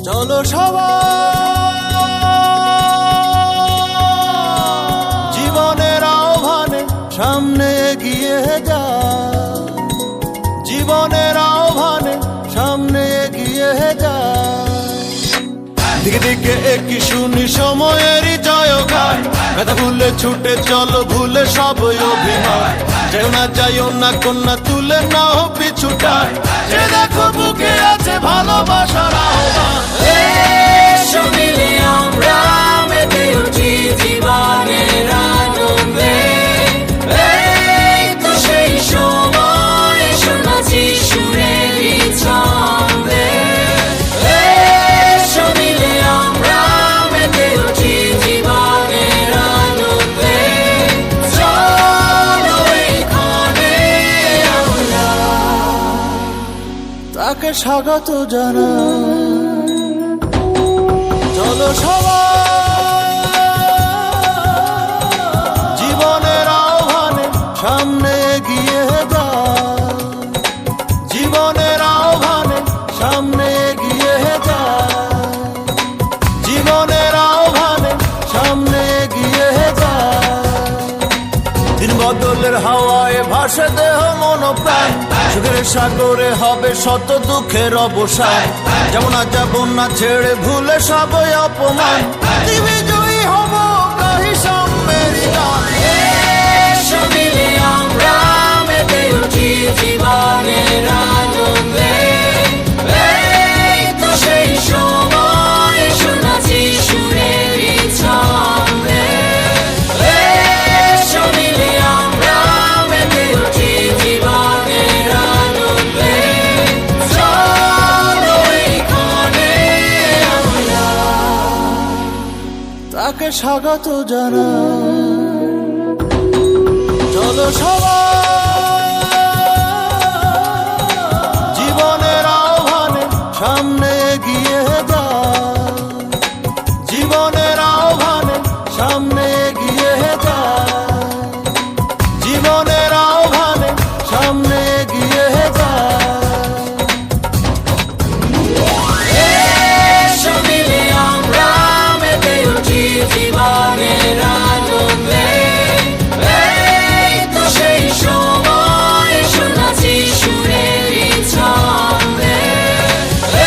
চলো সবাই জীবনের আহ্বানে সামনে এগিয়ে যা, জীবনের আহ্বানে সামনে এগিয়ে যা। দিকে দিকে একই শুনি সময়েরই জয়গান, ব্যথা ভুলে ছুটে চলো ভুলে সব অভিমান। যাইও না কন্যা তুলে নাও পিছুটান, যে দেখো বুকে আছে ভালোবাসার আহ্বান। এসো মিলে আমরা মেতে উঠি জীবনের আনন্দে, এই তো সেই সময় শোনাচ্ছি সুরেরই ছন্দে। এসো মিলে আমরা মেতে উঠি জীবনের আনন্দে, চলো এইখানে আমরা তাকে স্বাগত জানাই। চলো সবাই জীবনের আহ্বানে সামনে এগিয়ে যা, জীবনের আহ্বানে সামনে এগিয়ে যা, জীবনের আহ্বানে সামনে এগিয়ে যা। দিন বদলের হাওয়ায় ভাসে দেহ মন প্রাণ, সুখের সাগরে হবে শত দুঃখের অবসান। যেমন আজ যাব না ছেড়ে ভুলে সবই অপমান, দিবি জয়ী হব কাহি সাম্যেরই গান। এসো মিলে আমরা মেতে উঠি জীবনের আনন্দে, এই তো সেই সময় শোনাচ্ছি সুরেরই ছন্দে। এসো মিলে আমরা মেতে উঠি জীবনের আনন্দে, চলো এইখানে আমরা তাকে স্বাগত জানাই। চলো সবাই জীবনের আহ্বানে সামনে এগিয়ে যা, জীবনের আহ্বানে সামনে এগিয়ে যা, জীবনের আহ্বানে সামনে এগিয়ে যা। এসো মিলে আমরা মেতে উঠি জীবনের আনন্দে, এই তো সেই সময় শোনাচ্ছি সুরেরই ছন্দে।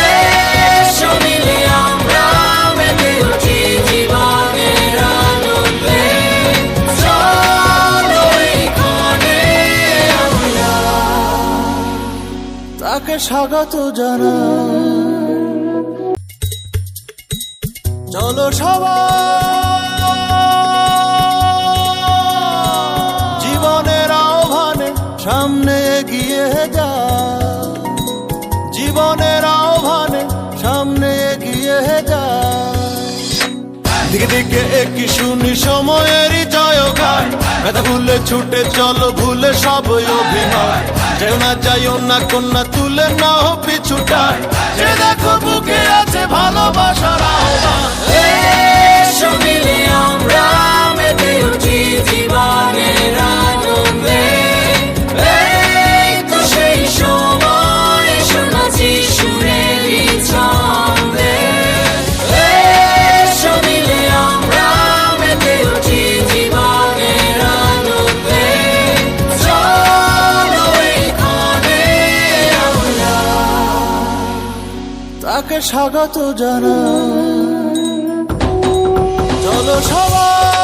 এসো মিলে আমরা মেতে উঠি জীবনের আনন্দে, চলো এইখানে আমরা তাকে স্বাগত জানাই। চলো সবাই জীবনের আহ্বানে সামনে এগিয়ে যা, জীবনের আহ্বানে সামনে এগিয়ে যা। দিকে দিকে একই শুনি সময়েরই জয়গান, ব্যথা ভুলে ছুটে চলো ভুলে সব অভিমান। যাইও না কন্যা তুলে নাও পিছুটান, যে দেখো বুকে আছে ভালোবাসার আহ্বান। এসো মিলে আমরা মেতে উঠি জীবনের আনন্দে, এই তো সেই সময় শোনাচ্ছি সুরেরই ছন্দে। এসো মিলে আমরা মেতে উঠি জীবনের আনন্দে, চলো এইখানে আমরা তাকে স্বাগত জানাই। চলো সবাই